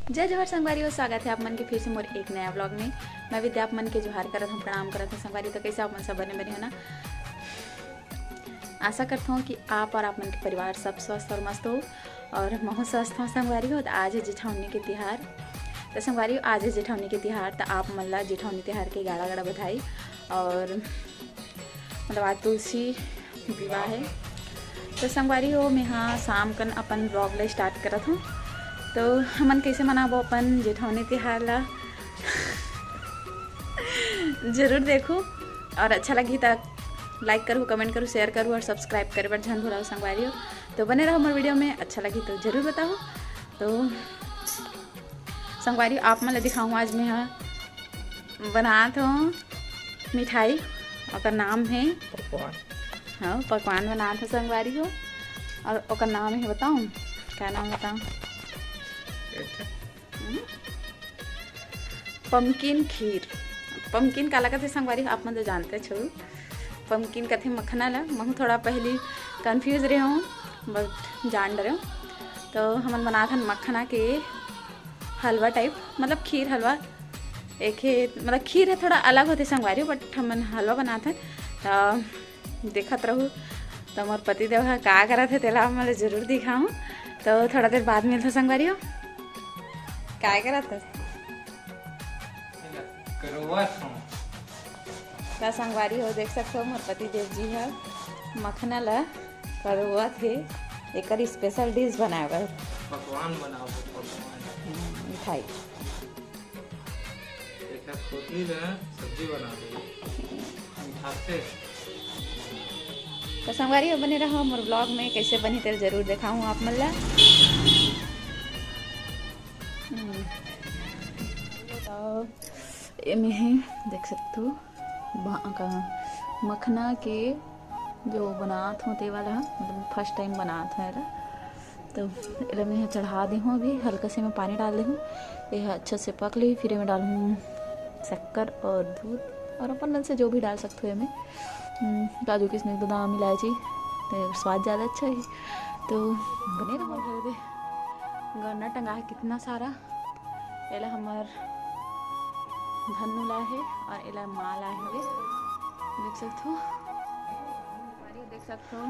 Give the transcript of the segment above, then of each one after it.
जय जवाहर संगवारी, स्वागत है आप मन के फिर से मोर एक नया व्लॉग में। मैं विद्या आप मन के जोहार करत हूँ, प्रणाम करत हूँ संगवारी। तो कैसे आप मन सब बने बने हो ना। आशा करता हूँ कि आप और आप मन के परिवार सब स्वस्थ और मस्त हो और महू स्वस्थ हो संगवारी हो। तो आज है जेठौनी के तिहार। तो संगवारी आज है जेठौनी के तिहार। तो आप मन ला जेठौनी तिहार के गाड़ा गाड़ा बधाई। और मतलब आज तुलसी विवाह है। तो संगवारी हो मैं हाँ शाम कन अपन व्लॉग ला स्टार्ट करत हूँ। तो हमन कैसे मनाबो अपन जेठौनी तिहार ला जरूर देखो और अच्छा लगी तो लाइक करूँ, कमेंट करूँ, शेयर करूँ और सब्सक्राइब करे बर झन भुलाओ संगवारी हो। तो बने रहो हमारे वीडियो में, अच्छा लगी तो ज़रूर बताओ। तो संगवारी आप मन ला दिखाऊँ आज मैं हाँ बनात हूँ मिठाई और नाम है हाँ पकवान बनात हूँ संगवारी हो। और ओकर नाम है बताऊँ क्या नाम बताऊँ? पम्पकिन खीर। पम्पकिन का लगत है संगवारी आप मन तो जानते छो। पम्पकिन कथे मखना ला महू थोड़ा पहली कंफ्यूज रहे हूँ बट जान डरे हूँ। तो हमन बनात हन मखना के हलवा टाइप, मतलब खीर हलवा। एक है मतलब खीर है थोड़ा अलग होते संगवारी बट हमन हलवा बनात हन। तो देखत रहूँ। तो मोर पति देव हा का करत है तेला मैं जरूर दिखाऊँ। तो थोड़ा देर बाद मिलता संगवारी हो। काय करत है का संगवारी हो देख सकते हो मोर पति देव जी है मखना ला करवा थे एक स्पेशल डिश बनाए बर पकवान बनाओ मिठाई सब्जी बना दे। तो संगवारी हो बने रहो मोर ब्लॉग में, कैसे बनी तेरे जरूर दिखाऊँ आप मन ला। में देख सकते हो मखना के जो बनात हूँ ते वाला मतलब फर्स्ट टाइम बनात हूँ एला। तो एला मैं चढ़ा दी हूँ, अभी हल्का से मैं पानी डाल दी हूँ। यह अच्छा से पक ली, फिर मैं डालूँ शक्कर और दूध और अपन मन से जो भी डाल सकते हो मैं काजू किशमिश बादाम इलायची, तो स्वाद ज़्यादा अच्छा है। तो बने रहो गन्ना टंगा है कितना सारा। एला हमार धनु ला है और एला माँ ला है देख सकते हो। देख सकते हो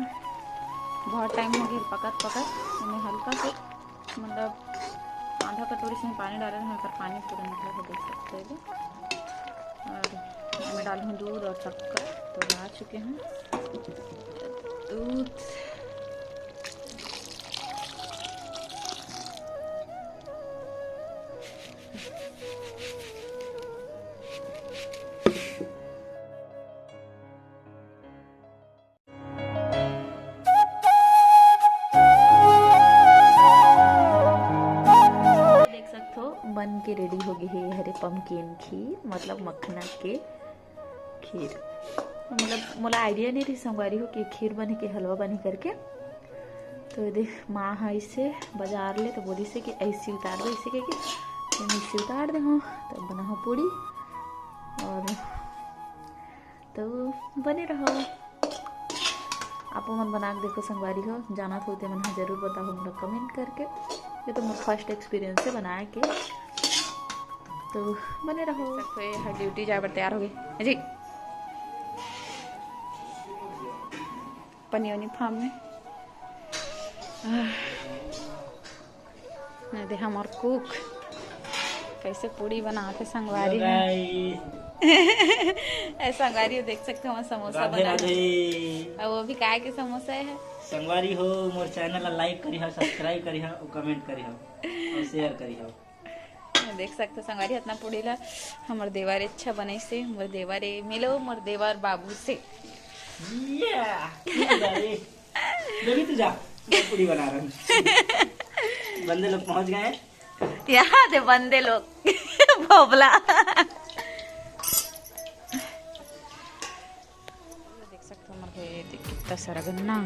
बहुत टाइम हो गया पकत मैंने हल्का से मतलब आधा कटोरी से पानी डाला है पर पानी पूरा निकला है देख सकते हो। और मैं डाली हूँ दूध और शक्कर, तो डाल चुके हैं दूध। बन के रेडी हो गई है हरे पम्पकिन खीर, मतलब मखना के खीर। मतलब मोला आइडिया नहीं थी संगवारी हो कि खीर बने के हलवा बने करके। तो देख माँ है इसे बाजार ले तो बोली से कि ऐसी उतार दो, इसे कह के मिक्सी उतार दे हो तब बना हो पूड़ी। और तो बने रहो आप मन बना के देखो संगवारी हो, जाना तो मन जरूर बताओ मोला कमेंट करके। ये तो मेरा फर्स्ट एक्सपीरियंस है बनाए के। तो बने रहो। हर ड्यूटी जाए पर तैयार हो गई जी पनी यूनिफॉर्म में। दे हमार कुक कैसे पूड़ी बनाते संगवारी संगवारी देख सकते हो समोसा बना और वो भी काय के समोसा है संगवारी हो। मोर चैनल ला लाइक करी हो, सब्सक्राइब करी हो और कमेंट करी हो और शेयर करी हो। देख सकते संगवारी इतना पूड़ी ला हमर देवर अच्छा बने से मोर देवर मिलो मोर देवर बाबू से तू जा पूड़ी बना रहा हूँ। बंदे लोग पहुंच गए यहाँ दे बंदे लोग भोबला देख सकते हो हमारे कितना सारा गन्ना।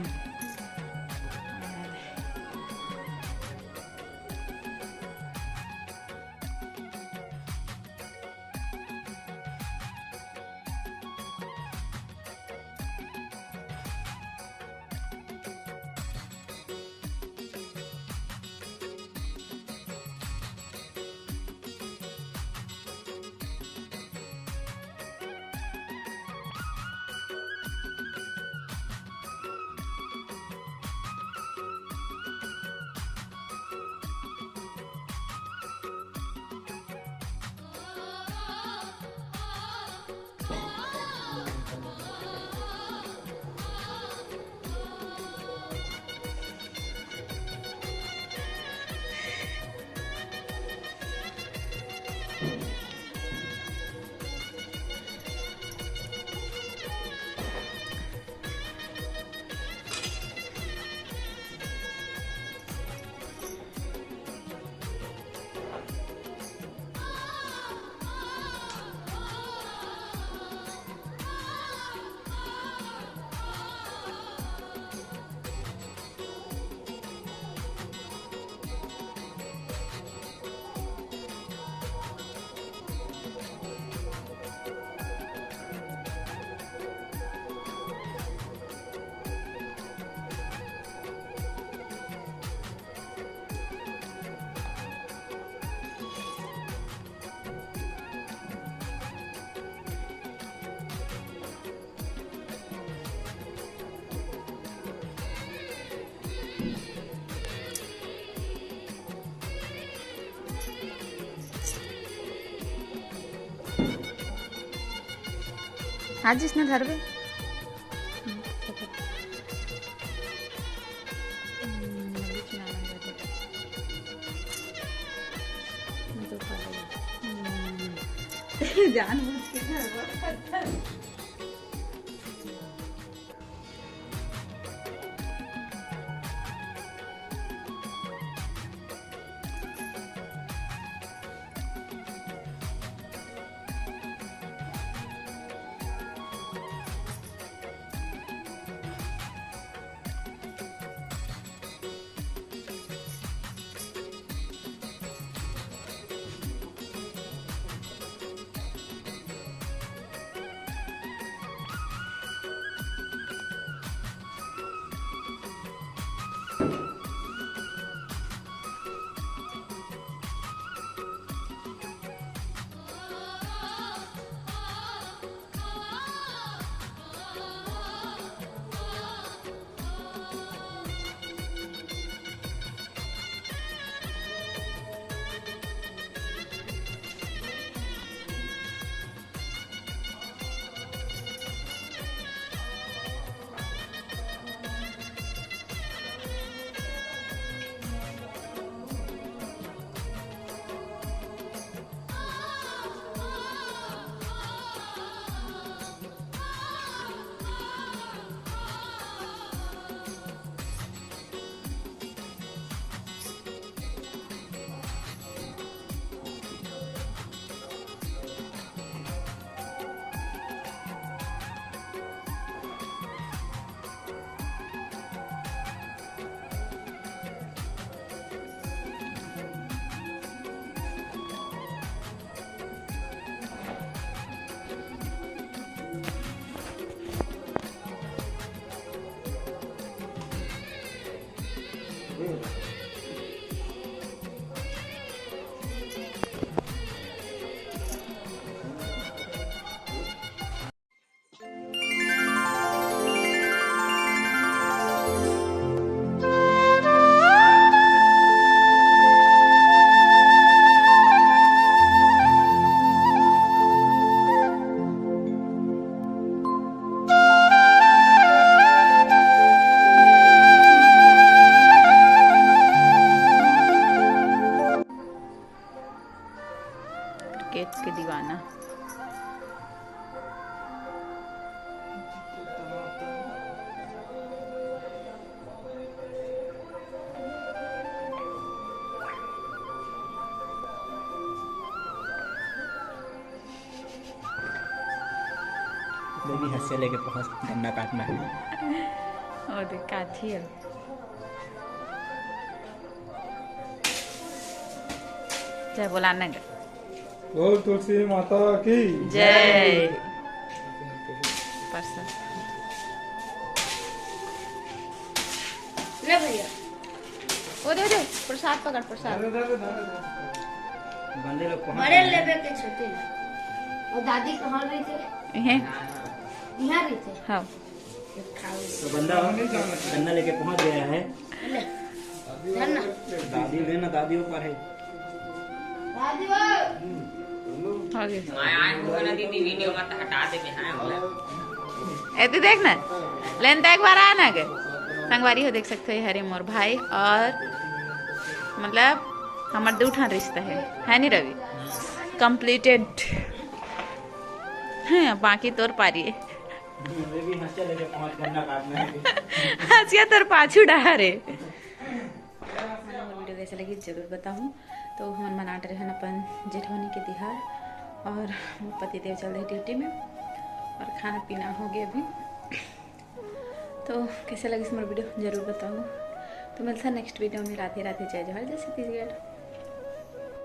आज जिसने धरबे जान बुझ के क्रिकेट के दीवाना। बेबी हंस से लेके पहुंच गन्ना काटना है और काठी है। जय बोलाना ग बोल तुलसी माता की जय। परसा ले भैया ओ दे दे प्रसाद पकड़ प्रसाद। बंदे लोग पहुंच बड़े लेवे के छोटे ले। और दादी कहाँ रही थे? हैं यहाँ रही थे। हाँ तो बंदा गन्ना लेके पहुंच गया है। ले धन्ना दादी लेना दादी ऊपर है। दादी वो हो गया। ना दीदी वीडियो मत हटा दे बिहार ऐसे देखना लेन एक बार आना के संगवारी हो देख सकते हो। हरे मोर भाई और मतलब हमार दो ठान रिश्ता है नहीं रवि कंप्लीटेड है। बाकी तोर पारी है बेबी हंस से लेके पहुंच गन्ना काटना है। हंसिया तोर पाछू डहारे। वीडियो कैसे लगी जरूर बताऊँ। तो हम मनाते रहे अपन जेठवनी के तिहार और पतिदेव चल रहे ड्यूटी में और खाना पीना हो गया अभी। तो कैसे लगी इस वीडियो जरूर बताओ। तो मिलता है नेक्स्ट वीडियो में। राधे राधे जय जवाहर जय छत्तीसगढ़।